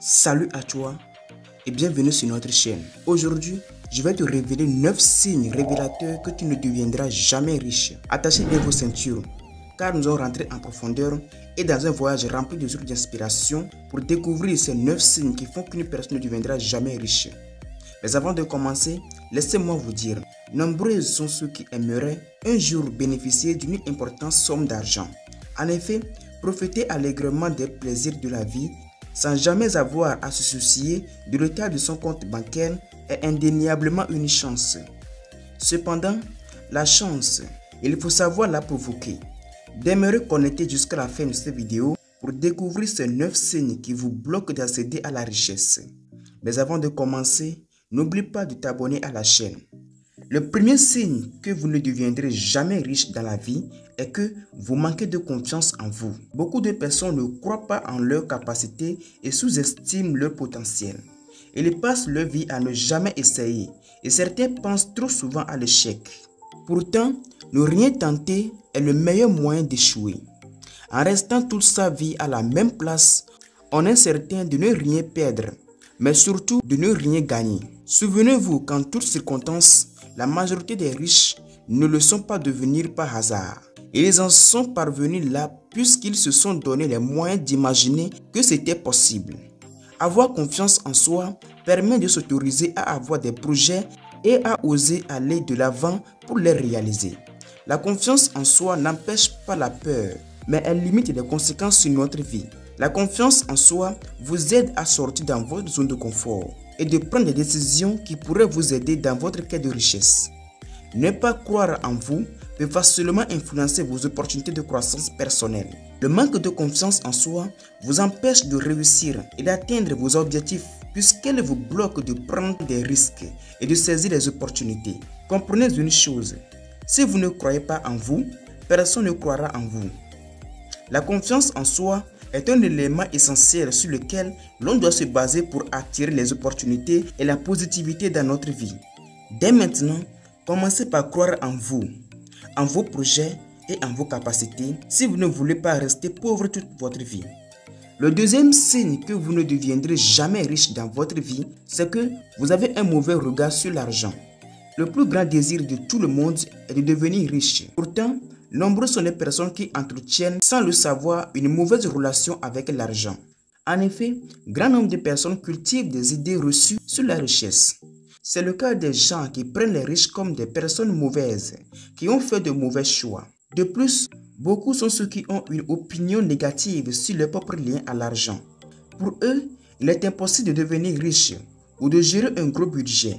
Salut à toi et bienvenue sur notre chaîne. Aujourd'hui, je vais te révéler 9 signes révélateurs que tu ne deviendras jamais riche. Attachez bien vos ceintures car nous allons rentrer en profondeur et dans un voyage rempli de sources d'inspiration pour découvrir ces 9 signes qui font qu'une personne ne deviendra jamais riche. Mais avant de commencer, laissez-moi vous dire, nombreux sont ceux qui aimeraient un jour bénéficier d'une importante somme d'argent. En effet, profiter allègrement des plaisirs de la vie sans jamais avoir à se soucier de l'état de son compte bancaire est indéniablement une chance. Cependant, la chance, il faut savoir la provoquer. Demeurez connecté jusqu'à la fin de cette vidéo pour découvrir ces 9 signes qui vous bloquent d'accéder à la richesse. Mais avant de commencer, n'oublie pas de t'abonner à la chaîne. Le premier signe que vous ne deviendrez jamais riche dans la vie est que vous manquez de confiance en vous. Beaucoup de personnes ne croient pas en leurs capacités et sous-estiment leur potentiel. Ils passent leur vie à ne jamais essayer et certains pensent trop souvent à l'échec. Pourtant, ne rien tenter est le meilleur moyen d'échouer. En restant toute sa vie à la même place, on est certain de ne rien perdre, mais surtout de ne rien gagner. Souvenez-vous qu'en toutes circonstances, la majorité des riches ne le sont pas devenus par hasard. Ils en sont parvenus là puisqu'ils se sont donné les moyens d'imaginer que c'était possible. Avoir confiance en soi permet de s'autoriser à avoir des projets et à oser aller de l'avant pour les réaliser. La confiance en soi n'empêche pas la peur, mais elle limite les conséquences sur notre vie. La confiance en soi vous aide à sortir dans votre zone de confort et de prendre des décisions qui pourraient vous aider dans votre quête de richesse. Ne pas croire en vous peut facilement influencer vos opportunités de croissance personnelle. Le manque de confiance en soi vous empêche de réussir et d'atteindre vos objectifs puisqu'elle vous bloque de prendre des risques et de saisir les opportunités. Comprenez une chose, si vous ne croyez pas en vous, personne ne croira en vous. La confiance en soi est un élément essentiel sur lequel l'on doit se baser pour attirer les opportunités et la positivité dans notre vie. Dès maintenant, commencez par croire en vous, en vos projets et en vos capacités si vous ne voulez pas rester pauvre toute votre vie. Le deuxième signe que vous ne deviendrez jamais riche dans votre vie, c'est que vous avez un mauvais regard sur l'argent. Le plus grand désir de tout le monde est de devenir riche. Pourtant, nombreuses sont les personnes qui entretiennent sans le savoir une mauvaise relation avec l'argent. En effet, grand nombre de personnes cultivent des idées reçues sur la richesse. C'est le cas des gens qui prennent les riches comme des personnes mauvaises, qui ont fait de mauvais choix. De plus, beaucoup sont ceux qui ont une opinion négative sur leur propre lien à l'argent. Pour eux, il est impossible de devenir riche ou de gérer un gros budget.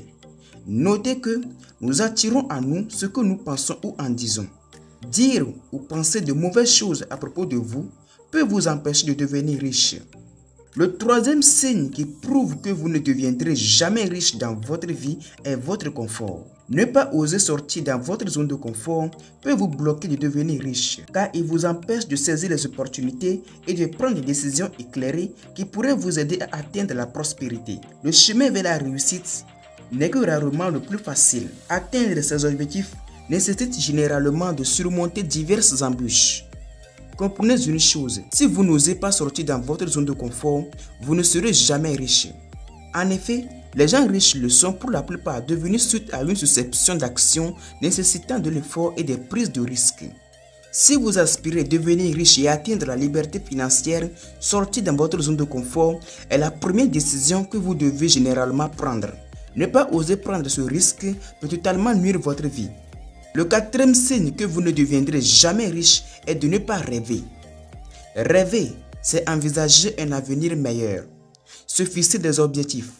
Notez que nous attirons à nous ce que nous pensons ou en disons. Dire ou penser de mauvaises choses à propos de vous peut vous empêcher de devenir riche. Le troisième signe qui prouve que vous ne deviendrez jamais riche dans votre vie est votre confort. Ne pas oser sortir dans votre zone de confort peut vous bloquer de devenir riche car il vous empêche de saisir les opportunités et de prendre des décisions éclairées qui pourraient vous aider à atteindre la prospérité. Le chemin vers la réussite n'est que rarement le plus facile. Atteindre ses objectifs nécessite généralement de surmonter diverses embûches. Comprenez une chose, si vous n'osez pas sortir dans votre zone de confort, vous ne serez jamais riche. En effet, les gens riches le sont pour la plupart devenus suite à une succession d'actions nécessitant de l'effort et des prises de risques. Si vous aspirez à devenir riche et atteindre la liberté financière, sortir dans votre zone de confort est la première décision que vous devez généralement prendre. Ne pas oser prendre ce risque peut totalement nuire votre vie. Le quatrième signe que vous ne deviendrez jamais riche est de ne pas rêver. Rêver, c'est envisager un avenir meilleur, se fixer des objectifs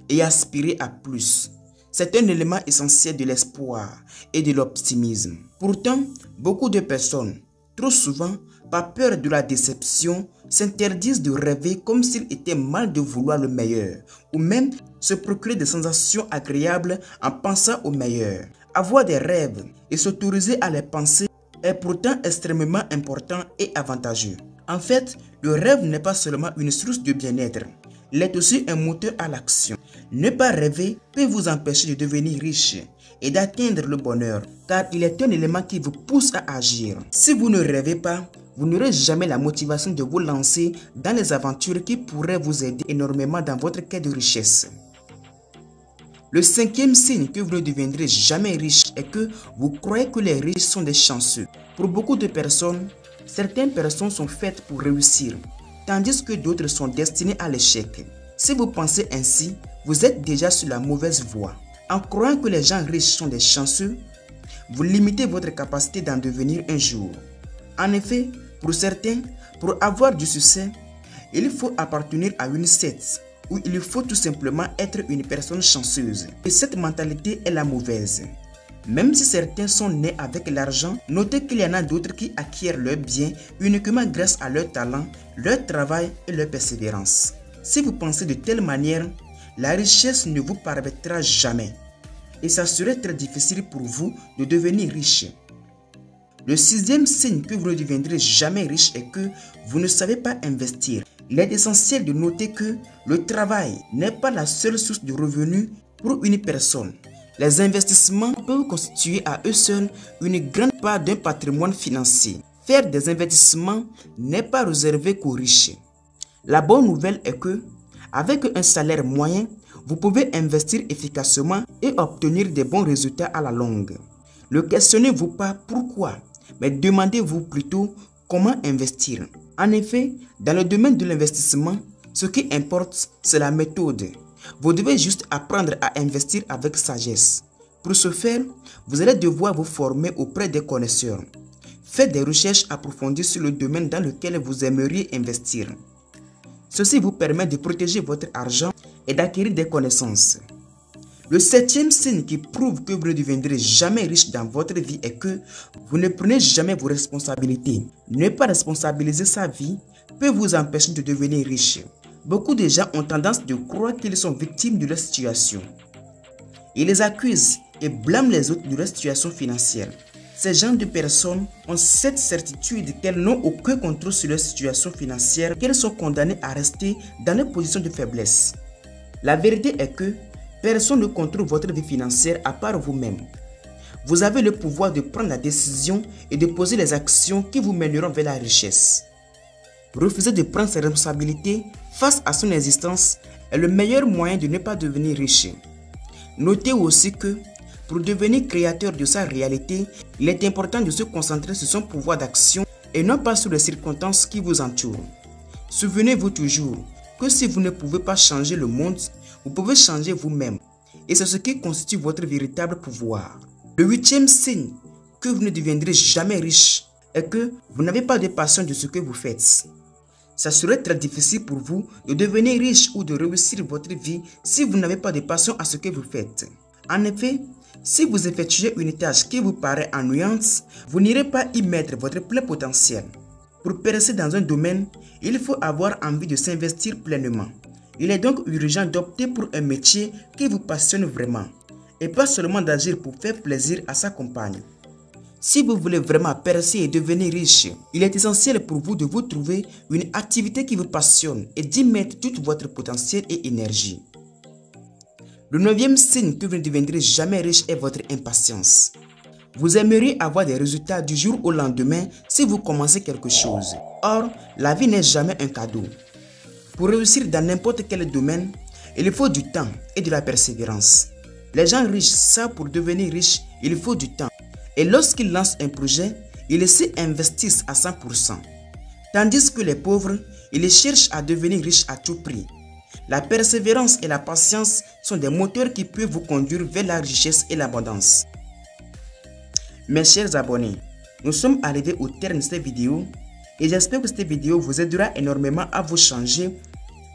et aspirer à plus. C'est un élément essentiel de l'espoir et de l'optimisme. Pourtant, beaucoup de personnes, trop souvent, par peur de la déception, s'interdisent de rêver comme s'il était mal de vouloir le meilleur, ou même se procurer des sensations agréables en pensant au meilleur. Avoir des rêves et s'autoriser à les penser est pourtant extrêmement important et avantageux. En fait, le rêve n'est pas seulement une source de bien-être, il est aussi un moteur à l'action. Ne pas rêver peut vous empêcher de devenir riche et d'atteindre le bonheur, car il est un élément qui vous pousse à agir. Si vous ne rêvez pas, vous n'aurez jamais la motivation de vous lancer dans les aventures qui pourraient vous aider énormément dans votre quête de richesse. Le 5e signe que vous ne deviendrez jamais riche est que vous croyez que les riches sont des chanceux. Pour beaucoup de personnes, certaines personnes sont faites pour réussir, tandis que d'autres sont destinées à l'échec. Si vous pensez ainsi, vous êtes déjà sur la mauvaise voie. En croyant que les gens riches sont des chanceux, vous limitez votre capacité d'en devenir un jour. En effet, pour certains, pour avoir du succès, il faut appartenir à une secte où il faut tout simplement être une personne chanceuse. Et cette mentalité est la mauvaise. Même si certains sont nés avec l'argent, notez qu'il y en a d'autres qui acquièrent leurs biens uniquement grâce à leur talent, leur travail et leur persévérance. Si vous pensez de telle manière, la richesse ne vous permettra jamais. Et ça serait très difficile pour vous de devenir riche. Le 6e signe que vous ne deviendrez jamais riche est que vous ne savez pas investir. Il est essentiel de noter que le travail n'est pas la seule source de revenus pour une personne. Les investissements peuvent constituer à eux seuls une grande part d'un patrimoine financier. Faire des investissements n'est pas réservé qu'aux riches. La bonne nouvelle est que, avec un salaire moyen, vous pouvez investir efficacement et obtenir des bons résultats à la longue. Ne questionnez-vous pas pourquoi, mais demandez-vous plutôt comment investir. En effet, dans le domaine de l'investissement, ce qui importe, c'est la méthode. Vous devez juste apprendre à investir avec sagesse. Pour ce faire, vous allez devoir vous former auprès des connaisseurs. Faites des recherches approfondies sur le domaine dans lequel vous aimeriez investir. Ceci vous permet de protéger votre argent et d'acquérir des connaissances. Le 7e signe qui prouve que vous ne deviendrez jamais riche dans votre vie est que vous ne prenez jamais vos responsabilités. Ne pas responsabiliser sa vie peut vous empêcher de devenir riche. Beaucoup de gens ont tendance de croire qu'ils sont victimes de leur situation. Ils les accusent et blâment les autres de leur situation financière. Ces gens de personnes ont cette certitude qu'elles n'ont aucun contrôle sur leur situation financière, qu'elles sont condamnées à rester dans leur position de faiblesse. La vérité est que personne ne contrôle votre vie financière à part vous-même. Vous avez le pouvoir de prendre la décision et de poser les actions qui vous mèneront vers la richesse. Refuser de prendre ses responsabilités face à son existence est le meilleur moyen de ne pas devenir riche. Notez aussi que pour devenir créateur de sa réalité, il est important de se concentrer sur son pouvoir d'action et non pas sur les circonstances qui vous entourent. Souvenez-vous toujours que si vous ne pouvez pas changer le monde, vous pouvez changer vous-même. Et c'est ce qui constitue votre véritable pouvoir. Le 8e signe que vous ne deviendrez jamais riche est que vous n'avez pas de passion de ce que vous faites. Ça serait très difficile pour vous de devenir riche ou de réussir votre vie si vous n'avez pas de passion à ce que vous faites. En effet, si vous effectuez une tâche qui vous paraît ennuyante, vous n'irez pas y mettre votre plein potentiel. Pour percer dans un domaine, il faut avoir envie de s'investir pleinement. Il est donc urgent d'opter pour un métier qui vous passionne vraiment et pas seulement d'agir pour faire plaisir à sa compagne. Si vous voulez vraiment percer et devenir riche, il est essentiel pour vous de vous trouver une activité qui vous passionne et d'y mettre tout votre potentiel et énergie. Le 9e signe que vous ne deviendrez jamais riche est votre impatience. Vous aimeriez avoir des résultats du jour au lendemain si vous commencez quelque chose. Or, la vie n'est jamais un cadeau. Pour réussir dans n'importe quel domaine, il faut du temps et de la persévérance. Les gens riches savent pour devenir riches, il faut du temps. Et lorsqu'ils lancent un projet, ils s'y investissent à 100%. Tandis que les pauvres, ils cherchent à devenir riches à tout prix. La persévérance et la patience sont des moteurs qui peuvent vous conduire vers la richesse et l'abondance. Mes chers abonnés, nous sommes arrivés au terme de cette vidéo et j'espère que cette vidéo vous aidera énormément à vous changer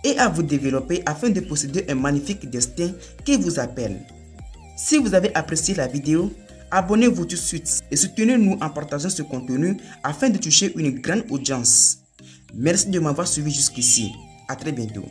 et à vous développer afin de posséder un magnifique destin qui vous appelle. Si vous avez apprécié la vidéo, abonnez-vous tout de suite et soutenez-nous en partageant ce contenu afin de toucher une grande audience. Merci de m'avoir suivi jusqu'ici. À très bientôt.